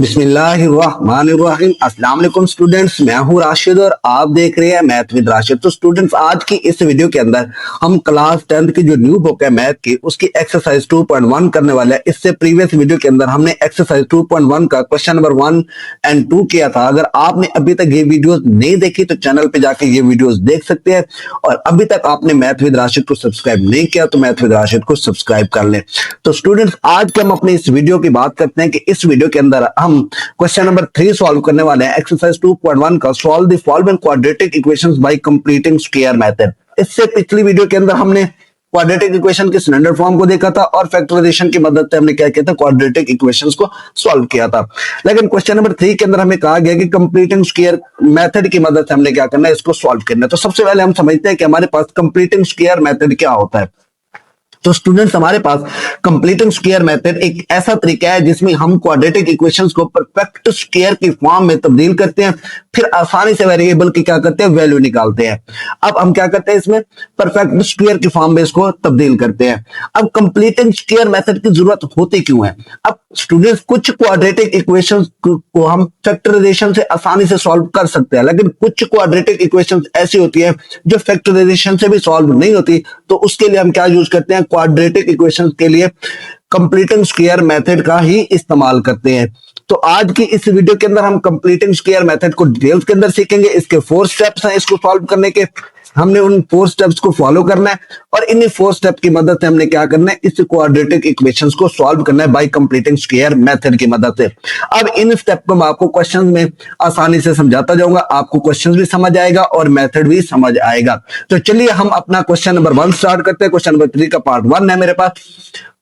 बिस्मिल्लाहिर्रहमानिर्रहीम। अस्सलाम वालेकुम स्टूडेंट्स, मैं हूं राशिद और आप देख रहे हैं मैथ विद राशिद। तो स्टूडेंट्स, आज की इस वीडियो के अंदर हम क्लास 10th की जो न्यू बुक है मैथ की, उसकी एक्सरसाइज 2.1 करने वाले हैं। इससे प्रीवियस वीडियो के अंदर हमने एक्सरसाइज 2.1 का क्वेश्चन नंबर 1 और 2 किया था। अगर आपने अभी तक ये वीडियोस नहीं देखी तो चैनल पे जाके ये वीडियोस देख सकते हैं, और अभी तक आपने मैथ विद राशिद को सब्सक्राइब नहीं किया तो मैथ विद राशिद को सब्सक्राइब कर लें। तो स्टूडेंट्स, आज के हम अपनी इस वीडियो की बात करते हैं कि इस वीडियो के अंदर हम क्वेश्चन नंबर 3 सॉल्व करने वाले हैं। एक्सरसाइज 2.1 का solve the following quadratic equations bye completing square method. इससे पिछली वीडियो के अंदर हमने क्वाड्रेटिक इक्वेशन के स्टैंडर्ड फॉर्म को देखा था और फैक्टराइजेशन की मदद से हमने क्या किया था, क्वाड्रेटिक इक्वेशंस को सॉल्व किया था। लेकिन क्वेश्चन नंबर 3 के अंदर हमें कहा गया कि कंप्लीटिंग स्क्वायर मेथड की मदद से हमने क्या करना है, इसको सॉल्व करना है। तो सबसे पहले हम समझते हैं कि हमारे पास कंप्लीटिंग स्क्वायर मेथड क्या होता है। तो स्टूडेंट्स, हमारे पास कंप्लीटिंग स्क्वायर मेथड एक ऐसा तरीका है जिसमें हम क्वाड्रेटिक इक्वेशंस को परफेक्ट स्क्वायर की फॉर्म में तब्दील करते हैं, फिर आसानी से वेरिएबल की क्या करते हैं, वैल्यू निकालते हैं। अब हम क्या करते हैं, इसमें परफेक्ट स्क्वायर की फॉर्म में इसको तब्दील करते हैं। अब कंप्लीटिंग स्क्वायर मेथड की जरूरत होती क्यों है? अब स्टूडेंट्स, कुछ क्वाड्रेटिक इक्वेशंस को हम फैक्टराइजेशन से आसानी से सॉल्व कर सकते हैं, लेकिन कुछ क्वाड्रेटिक इक्वेशंस ऐसी होती है जो फैक्टराइजेशन से भी सॉल्व नहीं होती। तो उसके लिए हम क्या यूज करते हैं, क्वाड्रेटिक इक्वेशंस के लिए कंप्लीटिंग स्क्वायर मेथड का ही इस्तेमाल करते हैं। तो आज की इस वीडियो के अंदर हम कंप्लीटिंग स्क्वायर मेथड को डिटेल्स के अंदर सीखेंगे। इसके 4 स्टेप्स हैं इसको सॉल्व करने के। हमने उन 4 स्टेप्स को फॉलो करना है और इन्हीं 4 स्टेप की मदद से हमने क्या करना है, इस क्वाड्रेटिक इक्वेशंस को सॉल्व करना है बाय कंप्लीटिंग स्क्वायर मेथड की मदद से। अब इन स्टेप को मैं आपको क्वेश्चन में आसानी से समझाता जाऊंगा, आपको क्वेश्चन भी समझ आएगा और मेथड भी समझ आएगा। तो चलिए हम अपना क्वेश्चन नंबर 1 स्टार्ट करते हैं। क्वेश्चन नंबर 3 का पार्ट 1 है मेरे पास।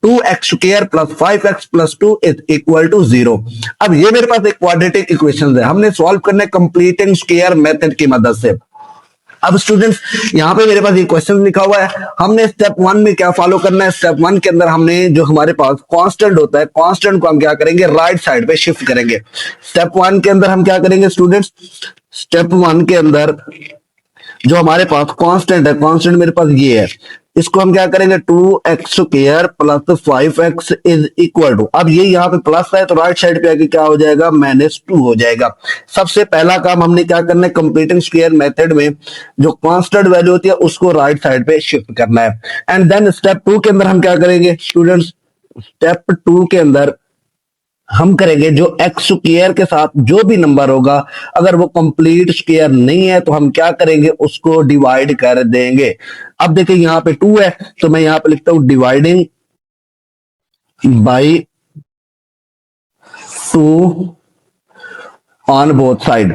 2x square plus 5x plus 2 is equal to 0। अब ये मेरे पास एक क्वाड्रेटिक इक्वेशन है, हमने सॉल्व करना है कंप्लीटिंग स्क्वायर मेथड की मदद से। अब स्टूडेंट्स, यहां पे मेरे पास ये क्वेश्चन लिखा हुआ है, हमने स्टेप 1 में क्या फॉलो करना है। स्टेप 1 के अंदर हमने जो हमारे पास कांस्टेंट होता है, कांस्टेंट को हम क्या करेंगे, राइट साइड पे शिफ्ट करेंगे। स्टेप 1 के अंदर हम क्या करेंगे स्टूडेंट्स, स्टेप 1 के अंदर जो हमारे पास कांस्टेंट है, कांस्टेंट मेरे पास ये है, इसको हम क्या करेंगे, 2x square plus 5x is equal to, अब ये यहाँ पे प्लस है तो राइट साइड पे आके क्या हो जाएगा, -2 हो जाएगा। सबसे पहला काम हमने क्या करना है, कंप्लीटिंग स्क्वायर मेथड में जो कांस्टेंट वैल्यू होती है उसको राइट साइड पे शिफ्ट करना है। एंड देन स्टेप 2 के अंदर हम क्या करेंगे स्टूडेंट्स, स्टेप 2 के अंदर हम करेंगे जो एक्स स्क्वायर के साथ जो भी नंबर होगा, अगर वो कंप्लीट स्क्वायर नहीं है तो हम क्या करेंगे, उसको डिवाइड कर देंगे। अब देखिए यहाँ पे 2 है तो मैं यहाँ पे लिखता हूं dividing by 2 on both side,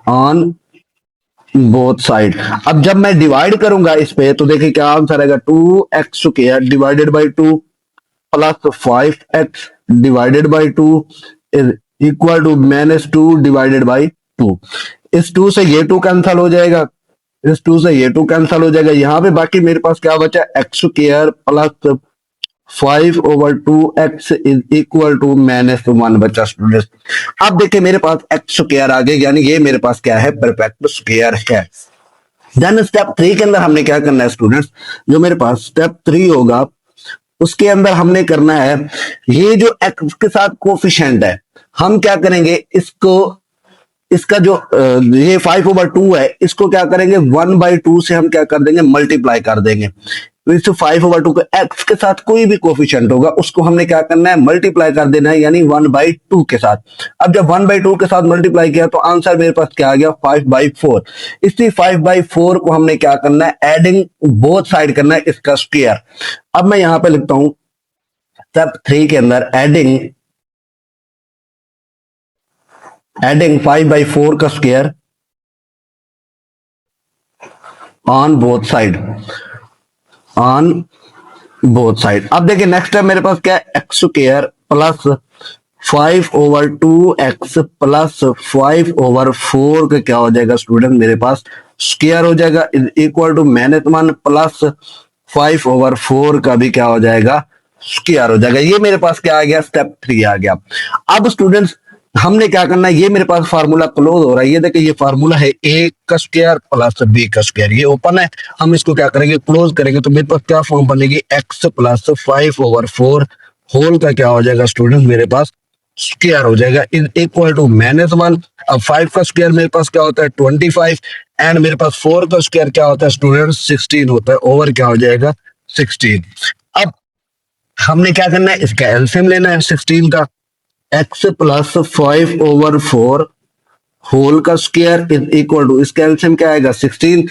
on both side. अब जब मैं डिवाइड करूंगा इस पे तो देखिए क्या आंसर आएगा, 2x square divided by 2 plus 5x divided by 2 is equal to -2 divided by 2। इस 2 से ये 2 कैंसिल हो जाएगा, इस 2 से ये 2 कैंसिल हो जाएगा। यहाँ पे बाकी मेरे पास क्या बचा, x square plus 5/2x is equal to -1 बचा स्टूडेंट्स। अब देखिए मेरे पास x स्क्वायर आ गया, यानी ये मेरे पास क्या है, परफेक्ट स्क्वायर है। देन स्टेप 3 के अंदर हमने क्या करना है स्टूडेंट्स, जो मेरे पास स्टेप 3 होगा उसके अंदर हमने करना है, ये जो x के साथ कोफिशिएंट है हम क्या करेंगे, इसको, इसका जो ये 5/2 है इसको क्या करेंगे, 1/2 से हम क्या कर देंगे, मल्टीप्लाई कर देंगे। तो इस 5/2 को x के साथ कोई भी कोफिशिएंट होगा उसको हमने क्या करना है, मल्टीप्लाई कर देना है, यानी 1/2 के साथ। अब जब 1/2 के साथ मल्टीप्लाई किया तो आंसर मेरे पास क्या आ गया, 5/4। इसी 5/4 को हमने क्या करना है, एडिंग बोथ साइड करना है इसका स्क्वायर। अब मैं यहां पे लिखता हूं स्टेप 3 के अंदर एडिंग 5/4 का square on both side, on both side. अब देखिए नेक्स्ट है मेरे पास क्या है, x square plus 5/2x plus 5/4 का क्या हो जाएगा स्टूडेंट, मेरे पास स्क्वायर हो जाएगा, इज इक्वल टू -1 प्लस 5/4 का भी क्या हो जाएगा, स्क्वायर हो जाएगा। ये मेरे पास क्या आ गया, स्टेप 3 आ गया। अब स्टूडेंट्स हमने क्या करना है, ये मेरे पास फार्मूला क्लोज हो रहा है, ये देखिए ये फार्मूला है a का स्क्वायर प्लस b का स्क्वायर, ये ओपन है, हम इसको क्या करेंगे, क्लोज करेंगे। तो मेरे पास क्या फॉर्म बनेगी, x प्लस 5/4 होल का क्या हो जाएगा स्टूडेंट, मेरे पास स्क्वायर हो जाएगा इज इक्वल टू -1। अब 5 का स्क्वायर मेरे पास क्या होता है 25 एंड मेरे पास 4 का स्क्वायर क्या होता है स्टूडेंट 16 होता है, ओवर क्या हो जाएगा 16। अब हमने क्या करना है, इसका एलसीएम लेना है 16 का। x प्लस 5/4 होल का स्क्वायर इज इक्वल टू, इसका एलसीएम क्या आएगा 16।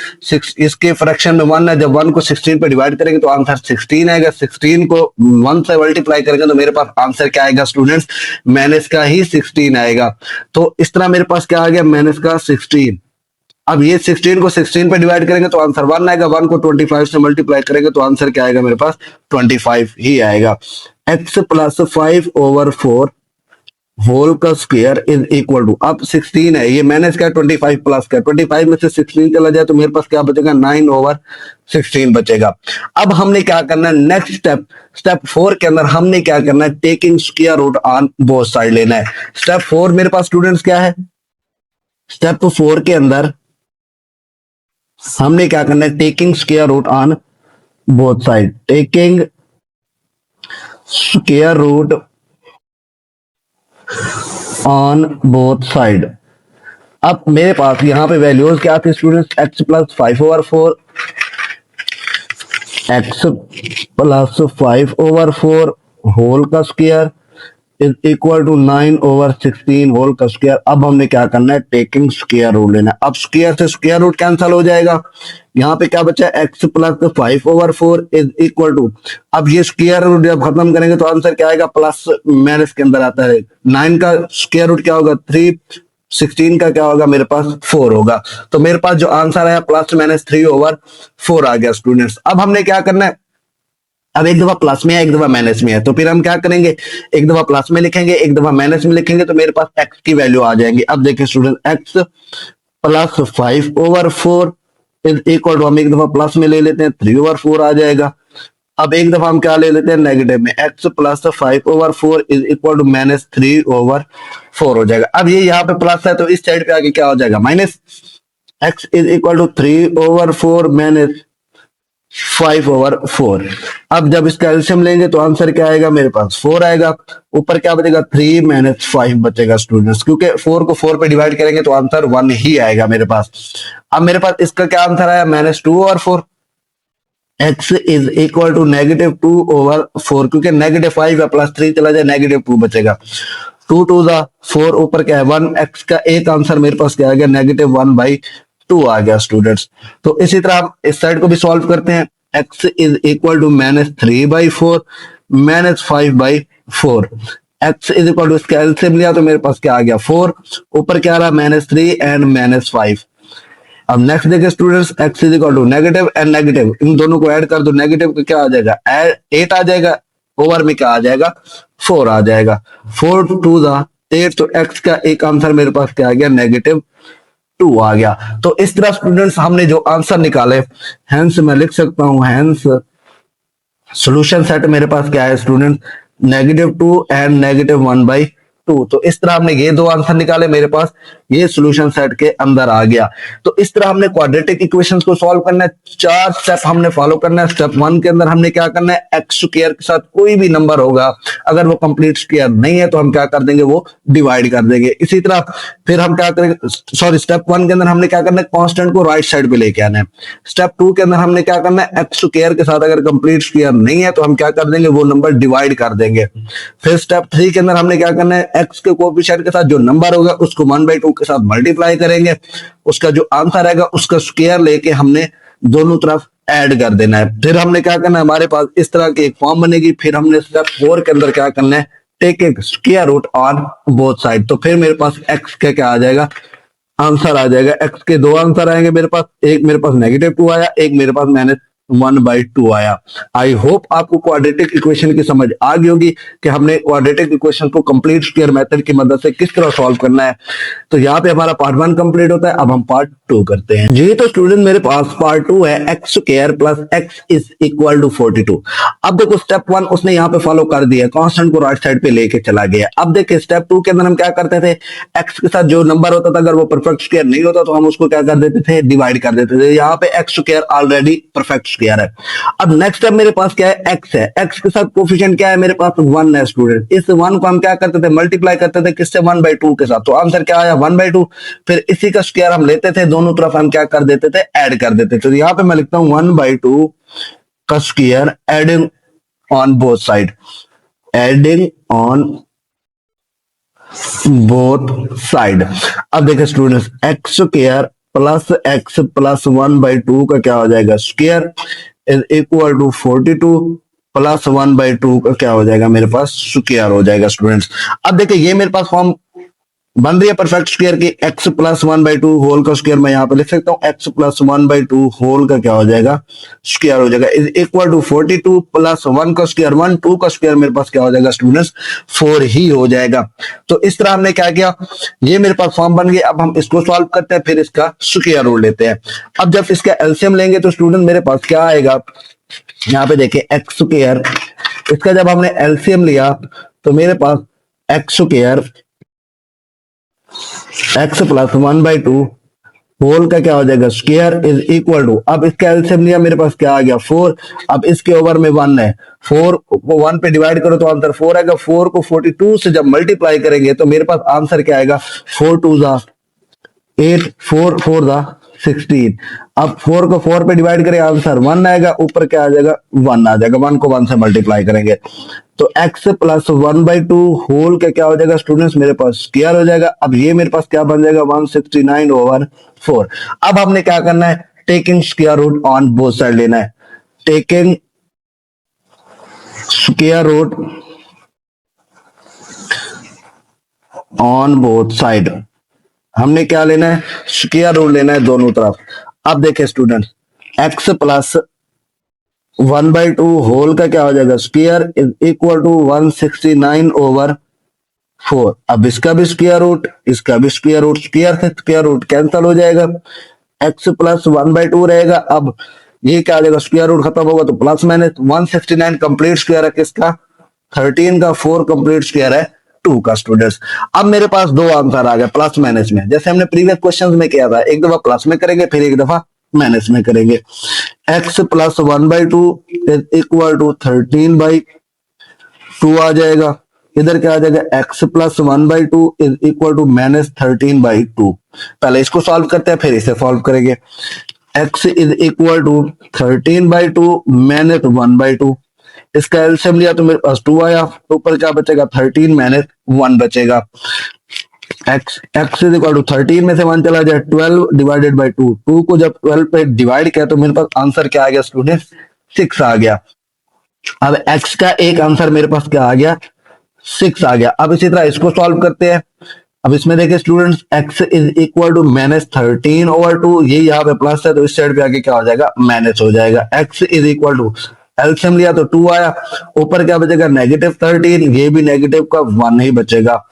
इसके फ्रैक्शन में 1 है, जब 1 को 16 पे डिवाइड करेंगे तो आंसर 16 आएगा। 16 को 1 से मल्टीप्लाई करेंगे तो मेरे पास आंसर क्या आएगा स्टूडेंट्स, माइनस का ही 16 आएगा। तो इस तरह मेरे पास क्या आ गया माइनस का 16। अब ये 16 को 16 पे डिवाइड करेंगे तो आंसर 1 आएगा, 1 को 25 से मल्टीप्लाई करेंगे तो आंसर क्या आएगा मेरे पास 25 ही आएगा। x प्लस 5/4 होल का स्क्वायर इज इक्वल टू, अब 16 है, ये माइनस का 25 प्लस का, 25 में से 16 चला जाए तो मेरे पास क्या बचेगा 9/16 बचेगा। अब हमने क्या करना है नेक्स्ट स्टेप, स्टेप 4 के अंदर हमने क्या करना है taking square root on both side लेना है। स्टेप 4 मेरे पास स्टूडेंट्स क्या है, स्टेप 4 के अंदर हमने क्या करना है taking square root on both side, taking square root on both side. अब मेरे पास यहाँ पे वैल्यूज क्या थी students, x plus 5/4, x plus 5/4 whole का square is equal to 9/16 whole का स्क्वायर। अब हमने क्या करना है टेकिंग स्क्वायर रूट लेना है। अब स्क्वायर से स्क्वायर रूट कैंसिल हो जाएगा, यहाँ पे क्या बचा x plus 5/4 is equal to, अब ये स्क्वायर रूट जब खत्म करेंगे तो आंसर क्या आएगा, प्लस माइनस के अंदर आता है, 9 का स्क्वायर रूट क्या होगा 3, 16 का क्या होगा मेरे पास 4 होगा। तो मेरे पास जो आंसर आया +-3/4 आ गया स्टूडेंट्स। अब हमने क्या करना है, अब एक दफा प्लस में है एक दफा माइनस में है, तो फिर हम क्या करेंगे एक दफा प्लस में लिखेंगे एक दफा माइनस में लिखेंगे तो मेरे पास x की वैल्यू आ जाएंगी। अब देखिए student x plus 5/4 is equal to, हम एक दफा प्लस में ले लेते हैं 3/4 आ जाएगा। अब एक दफा हम क्या ले लेते हैं नेगेटिव में, x plus 5/4 is equal to -3/4 हो जाएगा। अब ये यहाँ पे प्लस है तो इस साइड पे आके क्या हो जाएगा minus, x is equal to 3/4 minus 5/4। अब जब इसका एलसीएम लेंगे तो आंसर क्या आएगा मेरे पास 4 आएगा, ऊपर क्या बचेगा 3 - 5 बचेगा स्टूडेंट्स, क्योंकि 4 को 4 पे डिवाइड करेंगे तो आंसर 1 ही आएगा मेरे पास। अब मेरे पास इसका क्या आंसर आया -2/4, x इज इक्वल टू -2/4, क्योंकि -5 है प्लस 3 चला जाए -2 बचेगा, 2 2 4 ऊपर क्या है 1, x का एक आंसर मेरे पास क्या आ गया -1/2 आ गया स्टूडेंट्स। तो इसी तरह हम इस साइड को भी सॉल्व करते हैं, x is equal to -3/4 -5/4, x is equal to इसका एलसीएम लिया तो मेरे पास क्या आ गया 4, ऊपर क्या आ रहा -3 एंड -5। अब नेक्स्ट देखिए students, x is equal to negative and negative, इन दोनों को ऐड कर दो, नेगेटिव का क्या आ जाएगा 8 आ जाएगा, ओवर में क्या आ जाएगा 4 आ जाएगा, 4 2 8, तो x का एक आंसर मेरे पास क्या आ गया -2 आ गया। तो इस तरह स्टूडेंट्स हमने जो आंसर निकाले, हेंस मैं लिख सकता हूं हेंस सॉल्यूशन सेट मेरे पास क्या है स्टूडेंट -2 एंड -1/2। तो इस तरह हमने ये दो आंसर निकाले, मेरे पास ये सॉल्यूशन सेट के अंदर आ गया। तो इस तरह हमने क्वाड्रेटिक इक्वेशंस को सॉल्व करना है, 4 स्टेप हमने फॉलो करना है। स्टेप 1 के अंदर हमने क्या करना है, एक्स स्क्वायर के साथ कोई भी नंबर होगा अगर वो कंप्लीट स्क्वायर नहीं है तो हम क्या कर देंगे, वो डिवाइड कर देंगे। इसी तरह फिर हम क्या करेंगे, सॉरी स्टेप 1 के अंदर हमने क्या करना है, कांस्टेंट को राइट साइड पे लेके आना है। स्टेप 2 के अंदर हमने क्या करना है, एक्स स्क्वायर के साथ अगर कंप्लीट स्क्वायर नहीं है तो हम क्या कर देंगे, वो नंबर डिवाइड कर देंगे। फिर स्टेप 3 के अंदर हमने क्या करना है, एक्स के कोएफिशिएंट के साथ जो नंबर होगा उसको 1/2 के साथ मल्टीप्लाई करेंगे, उसका जो आंसर आएगा उसका स्क्वायर लेके हमने दोनों तरफ ऐड कर देना है। फिर हमने क्या करना है, हमारे पास इस तरह की एक फॉर्म बनेगी। फिर हमने स्टेप 4 के अंदर क्या करना है, take a square root on both side. तो फिर मेरे पास एक्स का क्या आ जाएगा, आंसर आ जाएगा। एक्स के दो आंसर आएंगे मेरे पास, एक मेरे पास -2 आया, एक मेरे पास -1/2 आया। आई होप आपको क्वाड्रेटिक इक्वेशन की समझ आ गई होगी कि हमने क्वाड्रेटिक इक्वेशन को कंप्लीट स्क्वायर मेथड की मदद से किस तरह सॉल्व करना है। तो यहाँ पे हमारा पार्ट 1 कंप्लीट होता है। अब हम पार्ट 2 करते हैं जी। तो स्टूडेंट मेरे पास पार्ट 2 है x square plus x is equal to 42। अब देखो स्टेप 1 उसने यहाँ पे फॉलो कर दिया, कांस्टेंट को राइट साइड पे लेके चला गया। अब देखिए स्टेप 2 के अंदर हम क्या करते थे, एक्स के साथ जो नंबर होता था अगर वो परफेक्ट स्क्वायर नहीं होता तो हम उसको क्या कर देते थे, डिवाइड कर देते थे। यहाँ पे x square already perfect square है। अब नेक्स्ट स्टेप मेरे पास क्या है, एक्स है, एक्स के साथ कोफिशिएंट क्या है मेरे पास 1 है स्टूडेंट। इस 1 को हम क्या करते थे, मल्टीप्लाई करते थे किससे, 1/2 के साथ। तो आंसर क्या आया 1/2। फिर इसी का स्क्वायर हम लेते थे, दोनों तरफ हम क्या कर देते थे, ऐड कर देते थे। तो यहाँ पे मैं लिखता हूं 1/2 का square adding on both side, adding on both side. अब देखिए students x square plus x plus 1/2 का क्या हो जाएगा, square is equal to 42 plus 1/2 का क्या हो जाएगा मेरे पास, स्क्वायर हो जाएगा स्टूडेंट्स। अब देखिए ये मेरे पास फॉर्म बन रही है परफेक्ट स्क्वायर की, x प्लस 1/2 होल का स्क्वायर मैं यहाँ पे लिख सकता हूँ, x प्लस 1/2 होल का क्या हो जाएगा, स्क्वायर हो जाएगा, इज इक्वल टू 42 प्लस 1 का स्क्वायर, 1 2 का स्क्वायर मेरे पास क्या हो जाएगा स्टूडेंट्स, 4 ही हो जाएगा। तो इस तरह हमने क्या किया, ये मेरे पास फॉर्म बन गई। अब हम इसको सॉल्व करते हैं, फिर इसका स्क्वायर रूट लेते हैं। अब जब इसका एलसीएम लेंगे तो स्टूडेंट मेरे पास क्या आएगा, यहाँ पे देखिए एक्स स्क्वायर, इसका जब हमने एलसीएम लिया तो मेरे पास x square x plus 1/2 whole का क्या हो जाएगा, स्क्वायर इज इक्वल टू, अब इसका एलसीएम लिया मेरे पास क्या आ गया 4। अब इसके ओवर में 1 है, 4 को 1 पे डिवाइड करो तो आंसर 4 आएगा। 4 को 42 से जब मल्टीप्लाई करेंगे तो मेरे पास आंसर क्या आएगा, 4 2 जा 8, 4 4 जा 16। अब 4 को 4 पे डिवाइड करें आंसर 1 आएगा, ऊपर क्या आ जाएगा 1 आ जाएगा, 1 को 1 से मल्टीप्लाई करेंगे तो x प्लस 1/2 होल का क्या हो जाएगा स्टूडेंट्स, मेरे पास स्क्वायर हो जाएगा। अब ये मेरे पास क्या बन जाएगा 169/4। अब हमने क्या करना है, taking square root on both side लेना है, taking square root on both side, हमने क्या लेना है, स्क्वायर रूट लेना है दोनों तरफ। अब देखिए स्टूडेंट x प्लस 1/2 होल का क्या हो जाएगा, स्क्वायर इज इक्वल टू 169/4। अब इसका भी स्क्वायर रूट, इसका भी स्क्वायर रूट, स्क्वायर से स्क्वायर रूट कैंसिल हो जाएगा, x प्लस 1/2 रहेगा। अब ये क्या आ जाएगा, स्क्वायर रूट खत्म होगा तो प्लस माइनस 169 कंप्लीट स्क्वायर है किसका, 13 का, 4 कंप्लीट स्क्वायर है 2 का स्टूडेंट्स। अब मेरे पास दो आंसर आ गए प्लस माइनस में, जैसे हमने प्रीवियस क्वेश्चंस में किया था, एक दफा प्लस में करेंगे फिर एक दफा माइनस में करेंगे। x plus 1/2 is equal to 13/2 आ जाएगा, इधर क्या आ जाएगा x plus 1/2 is equal to minus 13/2। पहले इसको सॉल्व करते हैं फिर इसे सॉल्व करेंगे। x is equal to 13/2 minus 1/2, इसका एलसीएम लिया तो मेरे पास 2 आया, ऊपर क्या बचेगा 13 माइनस 1 बचेगा। x इज इक्वल टू 13 में से 1 चला जाए 12 डिवाइडेड बाई 2, 2 को जब 12 पे डिवाइड किया तो मेरे पास आंसर क्या आ गया स्टूडेंट, 6 आ गया। अब x का एक आंसर मेरे पास क्या आ गया, 6 आ गया। अब इसी तरह इसको सॉल्व करते हैं। अब इसमें देखिए students x is equal to minus 13/2, ये यहाँ पे प्लस है तो इस साइड पे आके क्या हो जाएगा, माइनस हो जाएगा। x is equal to, LCM लिया तो 2 आया, ऊपर क्या बचेगा नेगेटिव 13, ये भी नेगेटिव का 1 ही बचेगा।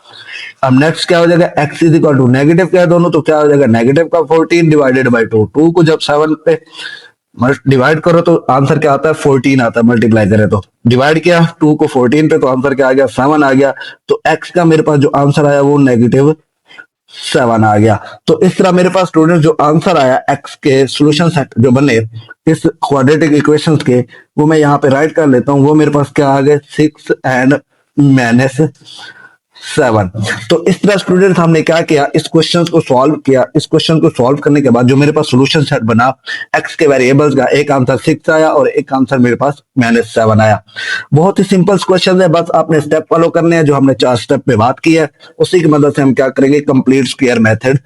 अब नेक्स्ट क्या हो जाएगा, x is equal to negative क्या है दोनों तो क्या हो जाएगा नेगेटिव का 14 डिवाइडेड बाई 2, 2 को जब 7 पे डिवाइड करो तो आंसर क्या आता है 14 आता है, मल्टीप्लाई करें तो डिवाइड किया 2 को 14 पे तो आंसर क्या आ गया 7 आ गया। तो x का मेरे पास जो आंसर आया वो नेगेटिव 7 आ गया। तो इस तरह मेरे पास स्टूडेंट जो आंसर आया x के सॉल्यूशन सेट जो बने इस क्वाड्रेटिक इक्वेशंस के, वो मैं यहाँ पे राइट कर लेता हूँ। वो मेरे पास क्या आ गए 6 एंड माइनस 7। तो इस तरह स्टूडेंट हमने क्या किया, इस क्वेश्चन को सॉल्व किया। इस क्वेश्चन को सॉल्व करने के बाद जो मेरे पास सॉल्यूशन सेट बना x के वेरिएबल्स का, एक आंसर 6 आया और एक आंसर मेरे पास -7 आया। बहुत ही सिंपल क्वेश्चन है, बस आपने स्टेप फॉलो करने हैं जो हमने 4 स्टेप पे बात की है, उसी की मदद से हम क्या करेंगे, कंप्लीट स्क्वायर मेथड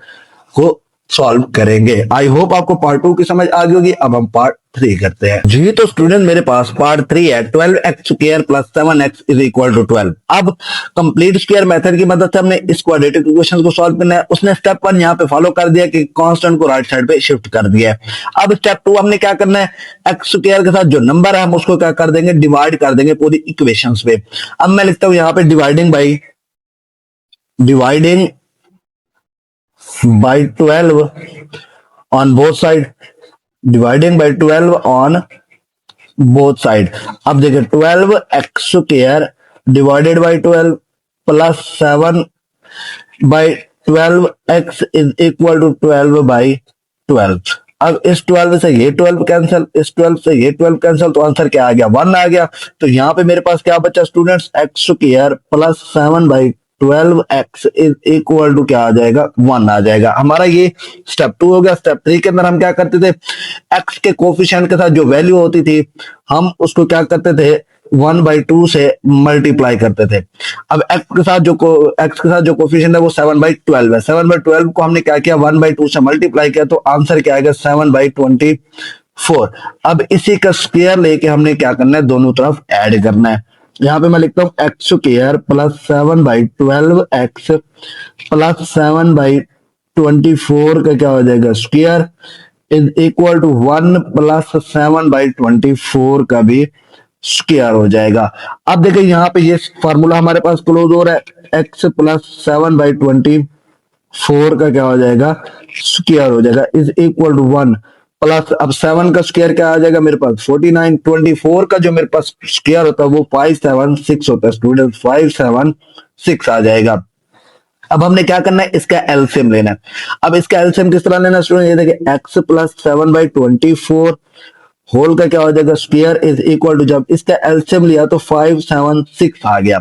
को सॉल्व करेंगे। आई होप आपको पार्ट 2 की समझ आ गई होगी। अब हम पार्ट 3 करते हैं जी। तो स्टूडेंट मेरे पास पार्ट 3 है 12x square plus 7x is equal to 12। अब कंप्लीट स्क्वायर मेथड की मदद से हमने इस क्वाड्रेटिक इक्वेशन को सॉल्व करना है। उसने स्टेप 1 यहाँ पे फॉलो कर दिया कि कांस्टेंट को राइट साइड पे शिफ्ट कर दिया है। अब स्टेप 2 हमने क्या करना है, एक्स स्क्वायर के साथ जो नंबर है हम उसको क्या कर देंगे, डिवाइड कर देंगे पूरी इक्वेशन पे। अब मैं लिखता हूं यहाँ पे dividing by 12 on both side, dividing by 12 on both side. अब देखिए 12x² divided by 12 plus 7/12 x is equal to 12/12। अब इस 12 से ये 12 कैंसिल, इस 12 से ये 12 कैंसिल, तो आंसर क्या आ गया? 1 आ गया। तो यहाँ पे मेरे पास क्या बचा students? x² plus 7/12x is equal to क्या आ जाएगा? 1 आ जाएगा। हमारा ये स्टेप 2 हो गया। स्टेप 3 के अंदर हम क्या करते थे? x के कोफिशिएंट के साथ जो वैल्यू होती थी हम उसको क्या करते थे? 1/2 से मल्टीप्लाई करते थे। अब x के साथ जो कोफिशिएंट है वो 7/12 है। 7/12 को हमने क्या किया? 1/2 से मल्टीप्लाई किया, तो आंसर क्या आएगा? 7/24। अब इसी का स्क्वायर लेके हमने क्या करना है? दोनों तरफ ऐड करना है। यहाँ पे मैं लिखता हूँ x² प्लस 7/12x प्लस 7/24 का क्या हो जाएगा? Square is equal to 1 plus 7/24 का भी स्क्वायर हो जाएगा। अब देखिए यहाँ पे ये फार्मूला हमारे पास क्लोज हो रहा है। x प्लस 7/24 का क्या हो जाएगा? स्क्वायर हो जाएगा इज इक्वल टू 1 प्लस, अब 7 का स्क्वायर क्या आ जाएगा मेरे पास? 49। 24 का जो मेरे पास स्क्वायर होता है वो 576 होता है स्टूडेंट, 576 आ जाएगा। अब हमने क्या करना है? इसका एलसीएम लेना है। अब इसका एलसीएम किस तरह लेना स्टूडेंट? ये देखिए x प्लस 7/24 होल का क्या हो जाएगा? स्क्वायर इज इक्वल टू, जब इसका एलसीएम लिया तो 576 आ गया।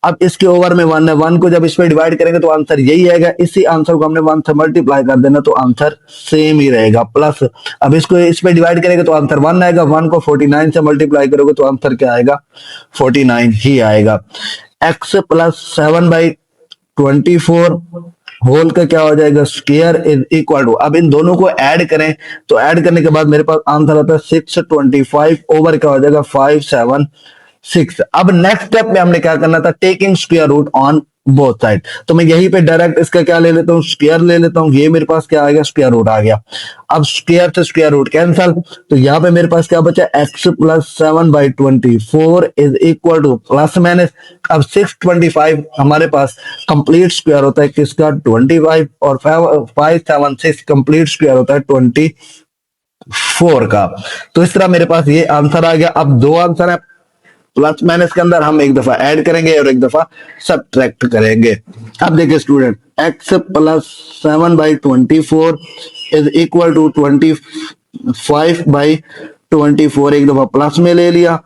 अब इसके ओवर में 1 है, 1 को जब इसमें डिवाइड करेंगे तो आंसर यही आएगा। इसी आंसर को हमने 1 से मल्टीप्लाई कर देना तो आंसर सेम ही रहेगा प्लस। अब इसको इसमें डिवाइड करेंगे तो आंसर 1 आएगा। 1 को 49 से मल्टीप्लाई करोगे तो आंसर क्या आएगा? 49 ही आएगा। x प्लस 7/24 होल का क्या हो जाएगा? स्क्वायर इज इक्वल टू, अब इन दोनों को ऐड करें तो ऐड करने के बाद मेरे पास आंसर आता है 625 ओवर क्या हो जाएगा? 576। अब नेक्स्ट स्टेप में हमने क्या करना था? Taking square root on both side. तो मैं यहीं पे डायरेक्ट इसका क्या ले लेता हूँ? स्क्वायर ले लेता हूँ। ये मेरे पास क्या आ गया? स्क्वायर रूट आ गया। अब स्क्वायर से स्क्वायर रूट कैंसल, तो यहाँ पे मेरे पास क्या बचा? x plus 7/24 is equal to plus minus, अब 625 हमारे पास कंप्लीट स्क्वायर होता है किसका? 25, और 576 कंप्लीट स्क्वायर होता है 24 का। तो इस तरह मेरे पास ये आंसर आ गया। अब दो आंसर है, प्लस माइनस के अंदर हम एक दफा ऐड करेंगे और एक दफा सब्ट्रैक्ट करेंगे। अब देखिए student, x plus 7/24 is equal to 25/24, एक दफा प्लस में ले लिया,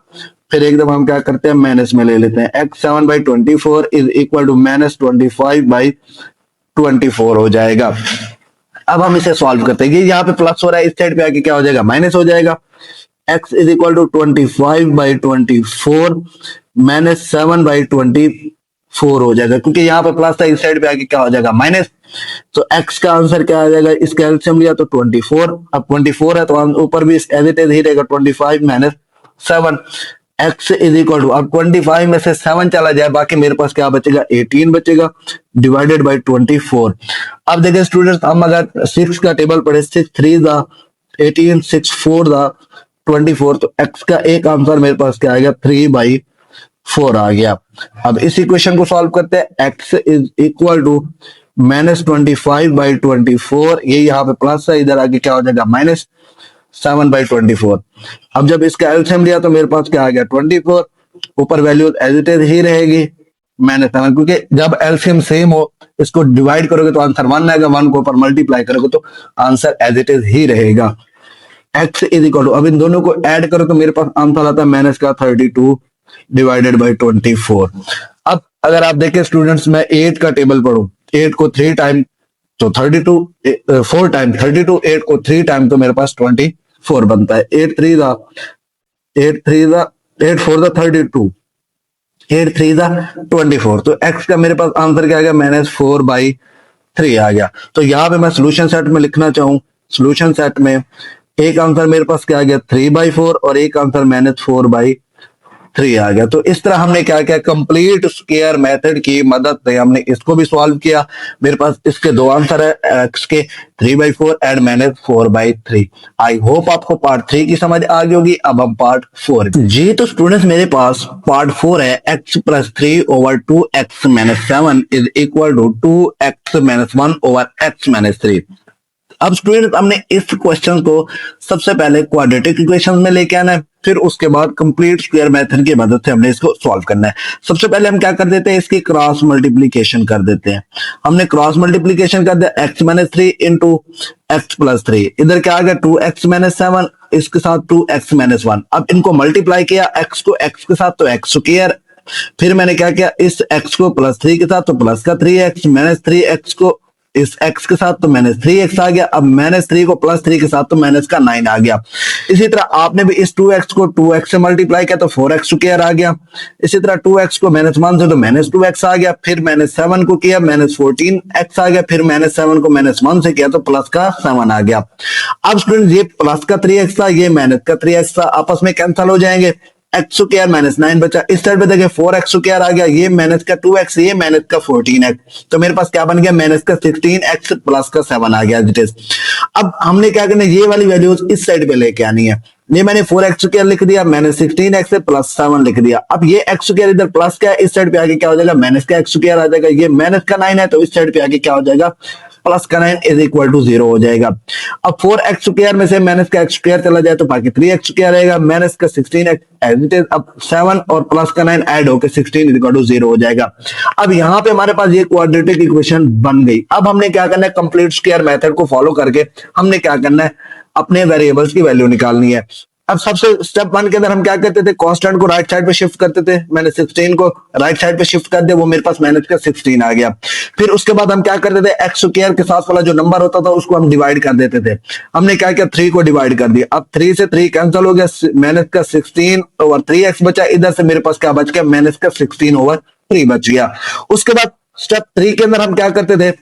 फिर एक दफा हम क्या करते हैं? माइनस में ले लेते हैं। x 7/24 is equal to minus 25/24 हो जाएगा। अब हम इसे सॉल्व करते हैं। ये यहाँ पे प्लस हो रहा है, इस साइड पे आके क्या हो जाएगा? माइनस हो जाएगा। x is equal to 25/24 minus 7/24 हो जाएगा, क्योंकि यहाँ पे प्लस था, इस साइड पे आके क्या हो जाएगा? माइनस। तो x का आंसर क्या आ जाएगा? इसका एलसीएम लिया तो 24, अब 24 है तो ऊपर भी एज इट इज ही रहेगा 25 minus 7। x is equal to, अब 25 में से 7 चला जाए, बाकी मेरे पास क्या बचेगा? 18 बचेगा डिवाइडेड बाई 24। अब देखिए स्टूडेंट्स, हम अगर 6 का टेबल पढ़े, 6 3 दा 18, 6 4 दा 24, तो x का एक आंसर मेरे पास क्या आ गया? 3/4 आ गया। अब इस इक्वेशन को सॉल्व करते हैं। x is equal to minus 25/24, ये यहाँ पे प्लस है, इधर आगे क्या हो जाएगा? माइनस 7/24। अब जब इसका एलसीएम लिया तो मेरे पास क्या आ गया? 24, ऊपर वैल्यू एज इट इज ही रहेगी माइनस 7, क्योंकि जब एलसीएम सेम हो इसको डिवाइड करोगे तो आंसर 1 आएगा, 1 को ऊपर मल्टीप्लाई करोगे तो आंसर एज इट इज ही रहेगा। x इज इक्वल टू, अब इन दोनों को ऐड करो तो मेरे पास आंसर आता है माइनस का 32 डिवाइडेड बाई 24। अब अगर आप देखें स्टूडेंट्स, मैं 8 का टेबल पढ़ू, 8 को 3 टाइम तो 32, 4 टाइम 32, 8 को 3 टाइम तो मेरे पास 24 बनता है। 8 4 32, 8 3 24, तो x का मेरे पास आंसर क्या आ गया? माइनस 4/3 आ गया। तो यहाँ पे मैं सोल्यूशन सेट में लिखना चाहूँ, सोल्यूशन सेट में एक आंसर मेरे पास क्या आ गया? 3/4 और एक आंसर माइनस 4/3 आ गया। तो इस तरह हमने क्या किया? कंप्लीट स्क्वायर मेथड की मदद से हमने इसको भी सॉल्व किया। मेरे पास इसके दो आंसर है, x के 3/4 एंड माइनस 4/3। आई होप आपको पार्ट 3 की समझ आ गई होगी। अब हम पार्ट 4 जी। तो स्टूडेंट्स, मेरे पास पार्ट 4 है, x plus 3 over 2x minus 7 is equal to 2x minus 1 over x minus 3। अब स्टूडेंट हमने इस क्वेश्चन को सबसे पहले क्वाड्रेटिक इक्वेशन में लेके आना है, फिर उसके बाद कंप्लीट स्क्वायर मेथड की मदद से हमने इसको सॉल्व करना है। सबसे पहले हम क्या कर देते हैं, इसकी क्रॉस मल्टीप्लीकेशन कर देते हैं। हमने क्रॉस मल्टीप्लीकेशन कर दिया, x minus three into x plus three, इधर क्या आ गया 2x माइनस सेवन, इसके साथ 2x माइनस वन। अब इनको मल्टीप्लाई किया, एक्स को एक्स के साथ तो एक्स स्क्वायर, फिर मैंने क्या किया, इस x को प्लस थ्री के साथ तो प्लस का 3x, माइनस 3x को इस x के साथ तो माइनस 3x आ गया। अब माइनस 3 को प्लस 3 के साथ तो माइनस का 9 आ गया। इसी तरह आपने भी इस 2x को 2x से मल्टीप्लाई किया तो 4x स्क्वायर आ गया। इसी तरह 2x को माइनस 1 से तो माइनस 2x आ गया, फिर माइनस 7 को किया माइनस 14x आ गया, फिर माइनस 7 को माइनस 1 से किया तो प्लस का 7 आ गया। अब स्टूडेंट ये प्लस का 3x था, ये माइनस का 3x था, आपस में कैंसिल हो जाएंगे, एक्स स्क्वायर माइनस 9 बचा। इस साइड पे देखिए 4x स्क्वायर आ गया, ये माइनस का 2x, ये माइनस का 14x, तो मेरे पास क्या बन गया, माइनस का 16x प्लस का 7 आ गया। अब हमने क्या करना है, ये वाली वैल्यूज इस साइड पे लेके आनी है। ये मैंने 4x स्क्वायर लिख दिया, मैंने 16x प्लस 7 लिख दिया। अब ये x स्क्वायर इधर प्लस का है, इस साइड पे आगे क्या हो जाएगा, माइनस का x स्क्वायर आ जाएगा। ये माइनस का 9 है तो इस साइड पे आगे क्या हो जाएगा, प्लस का 9 इज इक्वल टू 0 हो जाएगा। अब 4x स्क्वायर में से माइनस का x स्क्वायर चला जाए तो बाकी 3x स्क्वायर रहेगा, माइनस का 16x एज इट इज। अब 7 और प्लस का 9 ऐड होकर 16 इज इक्वल टू 0 हो जाएगा। अब यहाँ पे हमारे पास ये क्वाड्रेटिक इक्वेशन बन गई। अब हमने क्या करना है, कंप्लीट स्क्वायर मेथड को फॉलो करके हमने क्या करना है, अपने वेरिएबल्स की वैल्यू निकालनी है। अब सबसे स्टेप 1 के अंदर हम क्या करते थे, कांस्टेंट को राइट साइड पे शिफ्ट करते थे। मैंने 16 को राइट साइड पे शिफ्ट कर दिया, वो मेरे पास माइनस का 16 आ गया। फिर उसके बाद हम क्या करते थे, एक्स स्क्वायर के साथ वाला जो नंबर होता था उसको हम डिवाइड कर देते थे। हमने क्या किया, 3 को डिवाइड कर दिया। अब 3 से 3 कैंसिल हो गया, माइनस का 16 ओवर 3x बचा। इधर से मेरे पास क्या बच गया, माइनस का 16 ओवर 3 बच गया। उसके बाद स्टेप 3 के अंदर हम क्या करते थे,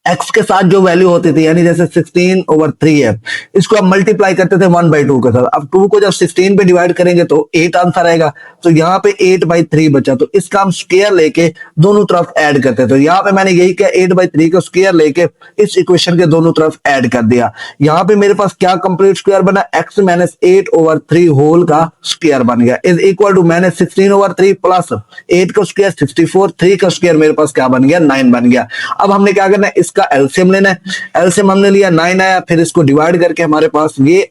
x के साथ जो वैल्यू होती थी, यानी जैसे 16 ओवर 3 है, इसको हम मल्टीप्लाई करते थे 1/2 के साथ। अब 2 को जब 16 पे डिवाइड करेंगे तो 8 आंसर आएगा, तो यहाँ पे 8/3 बचा, तो इसका हम स्क्वायर लेके दोनों तरफ ऐड करते थे। यहाँ पे मैंने यही किया, 8/3 का स्क्वायर लेके इस इक्वेशन के दोनों तरफ ऐड कर दिया। यहाँ पे मेरे पास क्या कंप्लीट स्क्वायर बना, x माइनस 8 ओवर 3 होल का स्क्वायर बन गया, is equal to minus 16 over 3 plus 8 का स्क्वायर 64, 3 का स्क्वायर मेरे पास क्या बन गया, 9 बन गया। अब हमने क्या करना है, इसका एलसीएम लेना है। एलसीएम हमने लिया 9 आया, फिर इसको डिवाइड करके हमारे पास ये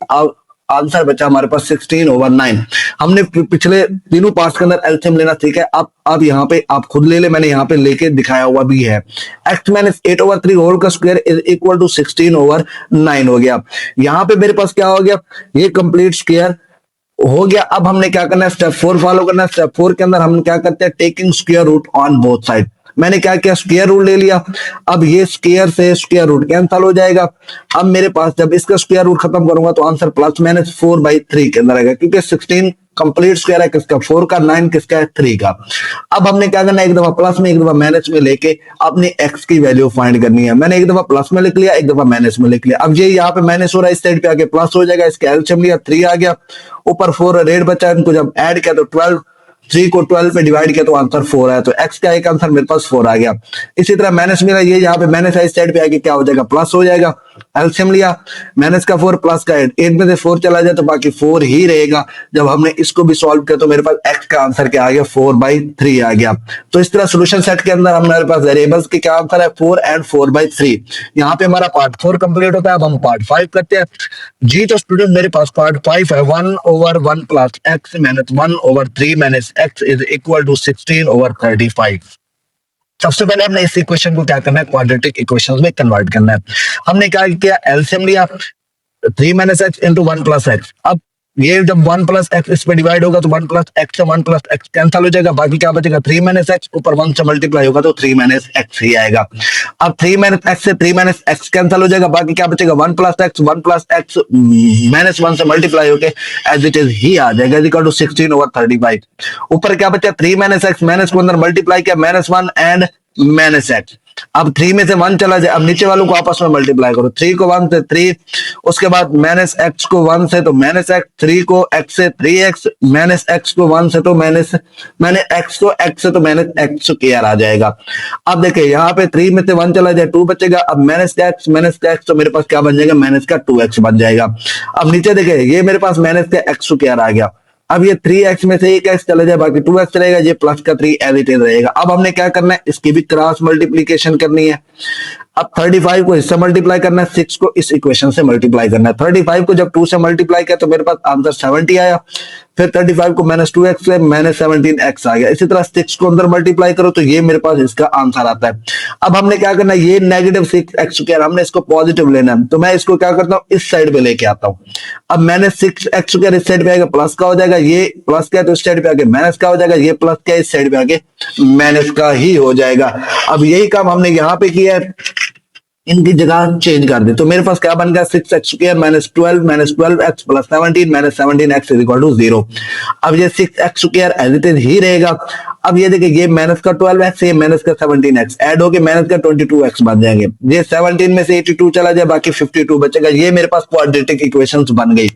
आंसर बचा हमारे पास 16 ओवर 9। हमने पिछले तीनों पार्ट्स के अंदर एलसीएम लेना, ठीक है। अब यहाँ पे आप खुद ले ले, मैंने यहाँ पे लेके दिखाया हुआ भी है। x माइनस 8 ओवर 3 होल का square is equal to 16 over 9 हो गया। यहाँ पे मेरे पास क्या हो गया, ये कंप्लीट स्क्वायर हो गया। अब हमने क्या करना है, स्टेप 4 फॉलो करना है। स्टेप 4 के अंदर हम क्या करते हैं, taking square root on both side. मैंने क्या किया, स्क्वायर रूट ले लिया। अब ये स्क्वायर से स्क्वायर रूट कैंसिल हो जाएगा। अब मेरे पास जब इसका स्क्वायर रूट खत्म करूंगा तो आंसर प्लस माइनस 4/3 के अंदर आएगा, क्योंकि 16 कंप्लीट स्क्वायर है किसका, 4 का, 9 किसका है, 3 का। अब हमने क्या करना है, एक दफा प्लस में एक दफा माइनस में लेके अपनी x की वैल्यू फाइंड करनी है। मैंने एक दफा प्लस में लिख लिया, एक दफा माइनस में लिख लिया। अब ये यहाँ पे माइनस हो रहा है, इस साइड पे आके प्लस हो जाएगा। इसके एलसीएम लिया, 3 आ गया, ऊपर 4 रेड बचा, इनको जब ऐड किया तो 12, 3 को 12 पे डिवाइड किया तो आंसर 4 आया, तो x का एक आंसर मेरे पास 4 आ गया। इसी तरह माइनस मेरा ये यहाँ पे माइनस है, इस साइड पे आके क्या हो जाएगा, प्लस हो जाएगा। एलसीएम लिया, माइनस का 4 प्लस का 8 में से 4 चला जाए तो बाकी 4 ही रहेगा। जब हमने इसको भी सॉल्व किया तो मेरे पास x का आंसर क्या आ गया, 4/3 आ गया। तो इस तरह सोल्यूशन सेट के अंदर हमारे पास वेरिएबल्स के क्या आंसर है, 4 एंड 4/3। यहाँ पे हमारा पार्ट 4 कंप्लीट होता है। अब हम पार्ट 5 करते हैं जी। तो स्टूडेंट मेरे पास पार्ट 5 है, 1 over 1 plus x minus 1 over 3 minus x is equal to 16 over 35। सबसे पहले हमने इस इक्वेशन को क्या करना है, क्वाड्रेटिक इक्वेशंस में कन्वर्ट करना है। हमने क्या किया, एलसीएम लिया, 3 minus x into 1 plus x. अब ये जब 1 प्लस एक्स इस पे डिवाइड होगा तो 1 प्लस एक्स से 1 प्लस एक्स कैंसिल हो जाएगा, बाकी क्या बचेगा, 3 माइनस एक्स, ऊपर 1 से मल्टीप्लाई होगा तो 3 माइनस एक्स ही आएगा। अब 3 माइनस एक्स से 3 माइनस एक्स कैंसिल हो जाएगा, बाकी क्या बचेगा, 1 प्लस एक्स माइनस 1 से मल्टीप्लाई होके एज इट इज ही आ जाएगा, इक्वल टू 16 ओवर 35। ऊपर क्या बचा, 3 माइनस एक्स, माइनस को अंदर मल्टीप्लाई किया, माइनस 1 एंड माइनस एक्स। अब 3 में से 1 चला जाए, अब नीचे वालों को आपस में मल्टीप्लाई करो, 3 को 1 से 3, उसके बाद माइनस एक्स को 1 से तो माइनस एक्स, 3 को x से 3x, माइनस एक्स को 1 से तो माइनस एक्स को x से तो माइनस एक्स स्क्वायर आ जाएगा। अब देखिए यहाँ पे 3 में से 1 चला जाए, 2 बचेगा। अब माइनस का x तो मेरे पास क्या बन जाएगा, माइनस का 2x बन जाएगा। अब नीचे देखिए ये मेरे पास माइनस का x स्क्वायर आ गया। अब ये 3x में से एक x चला जाए, बाकी 2x रहेगा, ये प्लस का 3 एज इट इज रहेगा। अब हमने क्या करना है, इसकी भी क्रॉस मल्टीप्लीकेशन करनी है। अब 35 को इससे मल्टीप्लाई करना है, 6 को इस इक्वेशन से मल्टीप्लाई करना है। 35 को जब 2 से मल्टीप्लाई किया तो मेरे पास आंसर 70 आया। फिर 35 को -2x से -17x आ गया। इसी तरह 6 को अंदर मल्टीप्लाई करो तो ये मेरे पास इसका आंसर आता है। अब हमने क्या करना है, ये -6x² हमने इसको पॉजिटिव लेना है, तो मैं इसको क्या करता हूँ, इस साइड पे लेके आता हूँ। अब -6x² इस साइड पे आएगा प्लस का हो जाएगा, ये प्लस का है तो इस साइड पे आके माइनस का हो जाएगा, ये प्लस का इस साइड पे आके माइनस का ही हो जाएगा। अब यही काम हमने यहाँ पे किया है, इनकी जगह चेंज कर दे तो मेरे पास क्या बन गया, 6x² -12x प्लस 17 -17x = 0। अब ये 6x² एज इट इज ही रहेगा। अब ये देखिए, ये माइनस का 12x, ये माइनस का 17x ऐड होके माइनस का 22x बन जाएंगे। ये 17 में से 82 चला जाए, बाकी 52 बचेगा। ये मेरे पास क्वाड्रेटिक इक्वेशंस बन गई।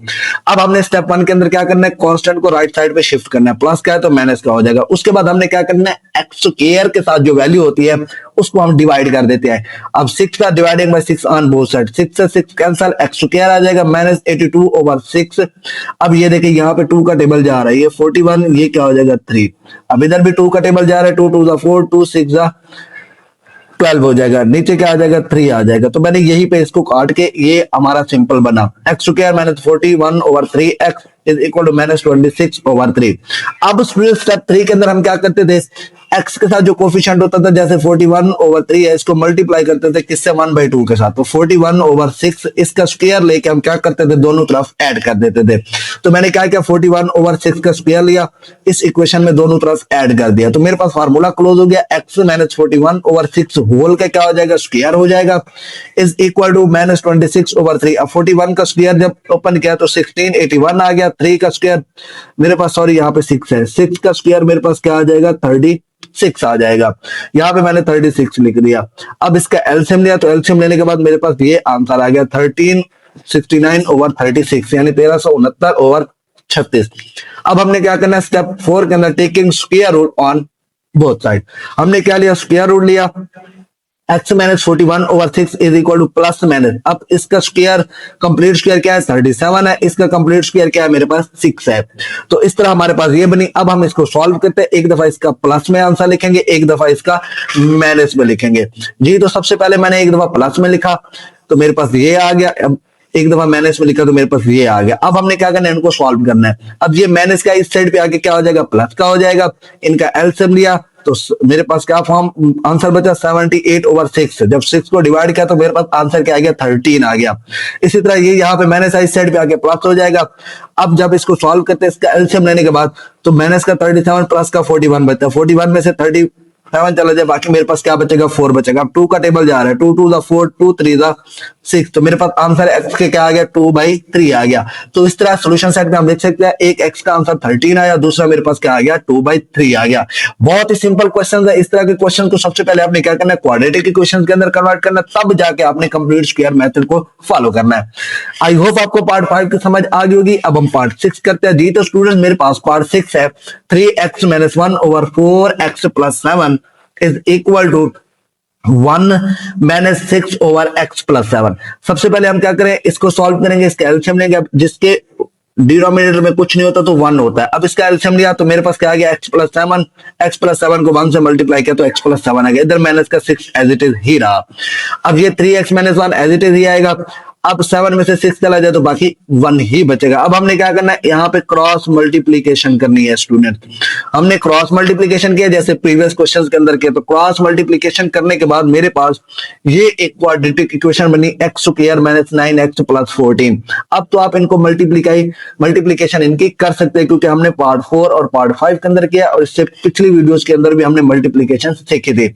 अब हमने स्टेप 1 के अंदर क्या करना है, कांस्टेंट को राइट साइड पे शिफ्ट करना है, प्लस का है तो माइनस का हो जाएगा। उसके बाद हमने क्या करना है, x² के साथ जो वैल्यू होती है उसको हम डिवाइड कर देते हैं। अब 6 का dividing by 6 on both side, 6 से 6 कैंसिल, x² आ जाएगा -82/6। अब ये देखिए यहाँ पे 2 का टेबल जा रहा है, ये 41, ये क्या हो जाएगा 3। अब इधर भी 2 का टेबल जा रहा है, 2 2 = 4, 2 6 = 12 हो जाएगा, नीचे क्या आ जाएगा 3 आ जाएगा। तो मैंने यही पे इसको काट के ये हमारा सिंपल बना, x² -41/3x -26/3। अब स्टेप 3 के अंदर हम क्या करते थे, x के साथ जो कोफिशिएंट होता था, जैसे 41/3 है, इसको मल्टीप्लाई करते थे किससे, 1/2 के साथ। तो 41/6 इसका स्क्वायर लेके हम क्या करते थे, दोनों तरफ ऐड कर देते थे। तो मैंने क्या किया, 41/6 का स्क्वायर लिया, इस इक्वेशन में दोनों तरफ ऐड कर दिया, तो मेरे पास फार्मूला क्लोज हो गया। x -41/6 होल का क्या हो जाएगा, स्क्वायर हो जाएगा, इज इक्वल टू -26/3। अब 41 का स्क्वायर जब ओपन किया तो 1681 आ गया। 3 का स्क्वायर मेरे पास, सॉरी यहाँ पे 6 है, 6 का स्क्वायर मेरे पास क्या आ जाएगा, 36 आ जाएगा। यहाँ पे मैंने 36 लिख दिया। अब इसका एलसीएम लिया, तो एलसीएम लेने के बाद मेरे पास ये आंसर आ गया 1369/36, यानी 1369/36। अब हमने क्या करना है, स्टेप 4 के अंदर taking square root on both side. हमने क्या लिया, स्क्वायर रूट लिया, x -41/6 is equal to plus minus. अब इसका स्क्वायर कंप्लीट स्क्वायर क्या है, 37 है, इसका कंप्लीट स्क्वायर क्या है, मेरे पास 6 है। तो इस तरह हमारे पास ये बनी। अब हम इसको सॉल्व करते हैं, एक दफा इसका प्लस में आंसर लिखेंगे, एक दफा इसका माइनस में लिखेंगे जी। तो सबसे पहले मैंने एक दफा प्लस में लिखा तो मेरे पास ये आ गया, अब एक दफा माइनस में लिखा तो मेरे पास ये आ गया। अब हमने क्या करना है, इनको सॉल्व करना है। अब ये माइनस का इस साइड पे आके क्या हो जाएगा, प्लस का हो जाएगा। इनका एलसीएम लिया तो मेरे पास क्या फॉर्म आंसर बचा, 78/6। जब 6 को डिवाइड किया तो मेरे पास आंसर क्या आ गया, 13 आ गया। इसी तरह ये यहाँ पे माइनस इस साइड पे आके प्लस हो जाएगा। अब जब इसको सॉल्व करते हैं, इसका एलसीएम लेने के बाद, तो माइनस का 37 प्लस का 41 बचता है। 41 में से 37 चला जाए, बाकी मेरे पास क्या बचेगा, 4 बचेगा। अब 2 का टेबल जा रहा है, 2 2 = 4, 2 3 = 6। तो मेरे पास आंसर x के क्या आ गया, 2/3 आ गया। तो इस तरह सॉल्यूशन सेट में हम देख सकते हैं, एक x का आंसर 13 आया, दूसरा मेरे पास क्या आ गया, 2/3 आ गया। बहुत ही सिंपल क्वेश्चन है। इस तरह के क्वेश्चन को सबसे पहले आपने क्या करना है, क्वाड्रेटिक इक्वेशन के अंदर कन्वर्ट करना, तब जाके आपने कंप्लीट स्क्वायर मेथड को फॉलो करना है। आई होप आपको पार्ट 5 की समझ आ गई होगी। अब हम पार्ट 6 करते हैं जी। तो स्टूडेंट मेरे पास पार्ट 6 है, 3x - 1/4x + 7 is equal to 1 - 6/x + 7। सबसे पहले हम क्या करें, इसको सॉल्व करेंगे, इसका एलसीएम लेंगे। अब जिसके डिनोमिनेटर में कुछ नहीं होता तो 1 होता है। अब इसका एलसीएम लिया तो मेरे पास क्या आ गया, x + 7। x + 7 को 1 से मल्टीप्लाई किया तो x + 7 आ गया। इधर माइनस का 6 एज इट इज ही रहा। अब ये 3x - 1 एज इट इज ही आएगा। अब 7 में से 6 चला जाए तो बाकी 1 ही बचेगा। अब हमने क्या करना है, यहाँ पे क्रॉस मल्टीप्लीकेशन करनी है स्टूडेंट। हमने क्रॉस मल्टीप्लीकेशन किया जैसे प्रीवियस क्वेश्चंस के अंदर किया। तो क्रॉस मल्टीप्लीकेशन करने के बाद मेरे पास ये एक क्वाड्रेटिक इक्वेशन बनी, x² - 9x + 14। अब तो आप इनको मल्टीप्लीकेशन इनकी कर सकते हैं, क्योंकि हमने पार्ट 4 और पार्ट 5 के अंदर किया, और इससे पिछली वीडियोस के अंदर भी हमने मल्टीप्लीकेशन सीखे थे।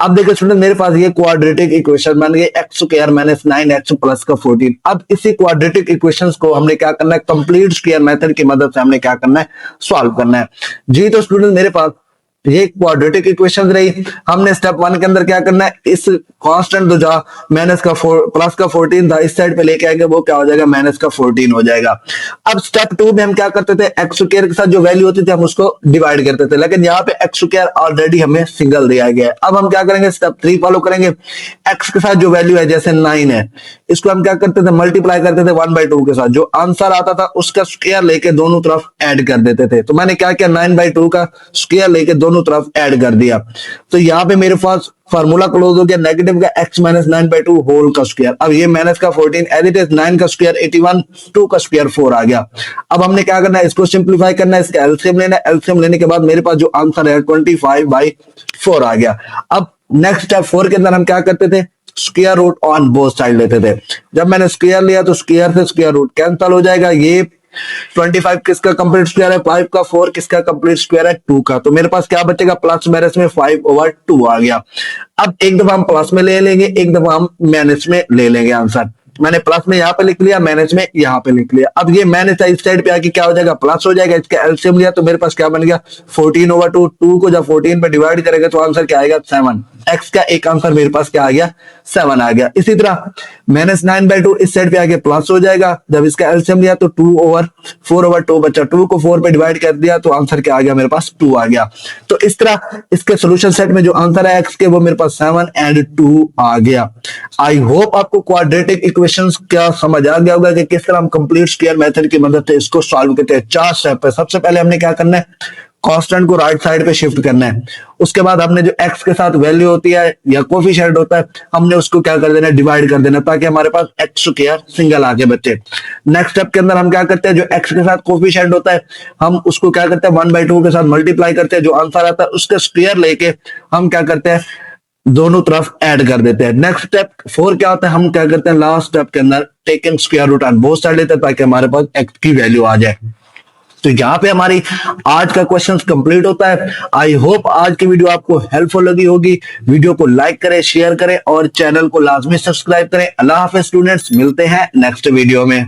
अब देखिए स्टूडेंट, मेरे पास ये क्वाड्रेटिक इक्वेशन बन गई, x² - 9x + 14। अब इसी क्वाड्रेटिक इक्वेशंस को हमने क्या करना है, कंप्लीट स्क्वायर मेथड की मदद से हमने क्या करना है, सॉल्व करना है जी। तो स्टूडेंट मेरे पास ये क्वाड्रेटिक इक्वेशन रही। हमने स्टेप 1 के अंदर क्या करना है, इस कांस्टेंट जो जा माइनस का प्लस का 14 था, इस साइड पे लेके आएंगे, वो क्या हो जाएगा, माइनस का 14 हो जाएगा। अब स्टेप 2 में हम क्या करते थे, x² के साथ जो वैल्यू होती थी हम उसको डिवाइड करते थे, लेकिन यहाँ पे x² ऑलरेडी हमें सिंगल दिया गया है। अब हम क्या करेंगे, स्टेप 3 फॉलो करेंगे। x के साथ जो वैल्यू है, जैसे 9 है, इसको हम क्या करते थे, मल्टीप्लाई करते थे 1/2 के साथ। जो आंसर आता था उसका स्क्वायर लेके दोनों तरफ ऐड कर देते थे। तो मैंने क्या किया, 9/2 का स्क्वायर लेके दोनों दोनों तरफ ऐड कर दिया। तो यहाँ पे मेरे पास फार्मूला क्लोज हो गया, नेगेटिव का x माइनस 9/2 होल का स्क्वायर। अब ये माइनस का 14 एज इट इज, 9 का स्क्वायर 81, 2 का स्क्वायर 4 आ गया। अब हमने क्या करना है, इसको सिंप्लीफाई करना है, इसका एलसीएम लेना है। एलसीएम लेने के बाद मेरे पास जो आंसर है 25/4 आ गया। अब नेक्स्ट स्टेप 4 के अंदर हम क्या करते थे, square root on both side लेते थे। जब मैंने स्क्वायर लिया तो स्क्वायर से स्क्वायर रूट कैंसिल हो जाएगा। ये 25 किसका कंप्लीट स्क्वायर है, 5 का, 4 किसका कंप्लीट स्क्वायर है, 2 का। तो मेरे पास क्या बचेगा, प्लस माइनस में 5/2 आ गया। अब एक दफा हम प्लस में ले लेंगे, एक दफा हम माइनस में ले लेंगे आंसर। मैंने प्लस में यहां पे लिख लिया, माइनस में यहां पे लिख लिया। अब ये माइनस इस साइड पे आके क्या हो जाएगा, प्लस हो जाएगा। इसका एलसीएम लिया तो मेरे पास क्या बन गया, 14/2। 2 को जब 14 पे डिवाइड करेंगे तो आंसर क्या आएगा, 7। एक्स का एक आंसर मेरे पास क्या आ गया, 7 आ गया। इसी तरह -9/2 इस साइड पे आके प्लस हो जाएगा। जब इसका एलसीएम लिया तो 2/4/2 बचा। 2 को 4 पे डिवाइड कर दिया तो आंसर क्या आ गया, मेरे पास 2 आ गया। तो इस तरह इसके सोल्यूशन सेट में जो आंसर है एक्स के, वो मेरे पास 7 और 2 आ गया। आई होप आपको क्वाड्रेटिक इक्वेशंस क्या समझ आ गया होगा कि किस तरह हम कंप्लीट स्क्वायर मेथड की मदद से इसको सॉल्व करते हैं। 4 स्टेप है। सबसे पहले हमने क्या करना है, कांस्टेंट को राइट साइड पे शिफ्ट करना है। उसके बाद हमने जो एक्स के साथ वैल्यू होती है या कोफिशिएंट होता है, हमने उसको क्या कर देना है, डिवाइड कर देना, ताकि हमारे पास एक्स स्क्वायर सिंगल आ जाए बच्चे। नेक्स्ट स्टेप के अंदर हम क्या करते हैं, जो एक्स के साथ कोफिशिएंट होता है हम उसको क्या करते हैं, 1/2 के साथ मल्टीप्लाई करते हैं। जो आंसर आता है उसका स्क्वायर लेके हम क्या करते हैं, दोनों तरफ ऐड कर देते हैं। नेक्स्ट स्टेप 4 क्या होता है, हम क्या करते हैं, लास्ट स्टेप के अंदर taken square root on both side लेते हैं, ताकि हमारे पास एक्स की वैल्यू आ जाए। तो यहाँ पे हमारी आज का क्वेश्चन कंप्लीट होता है। आई होप आज की वीडियो आपको हेल्पफुल लगी होगी। वीडियो को लाइक करें, शेयर करें और चैनल को लाजमी सब्सक्राइब करें। अल्लाह हाफिज स्टूडेंट्स, मिलते हैं नेक्स्ट वीडियो में।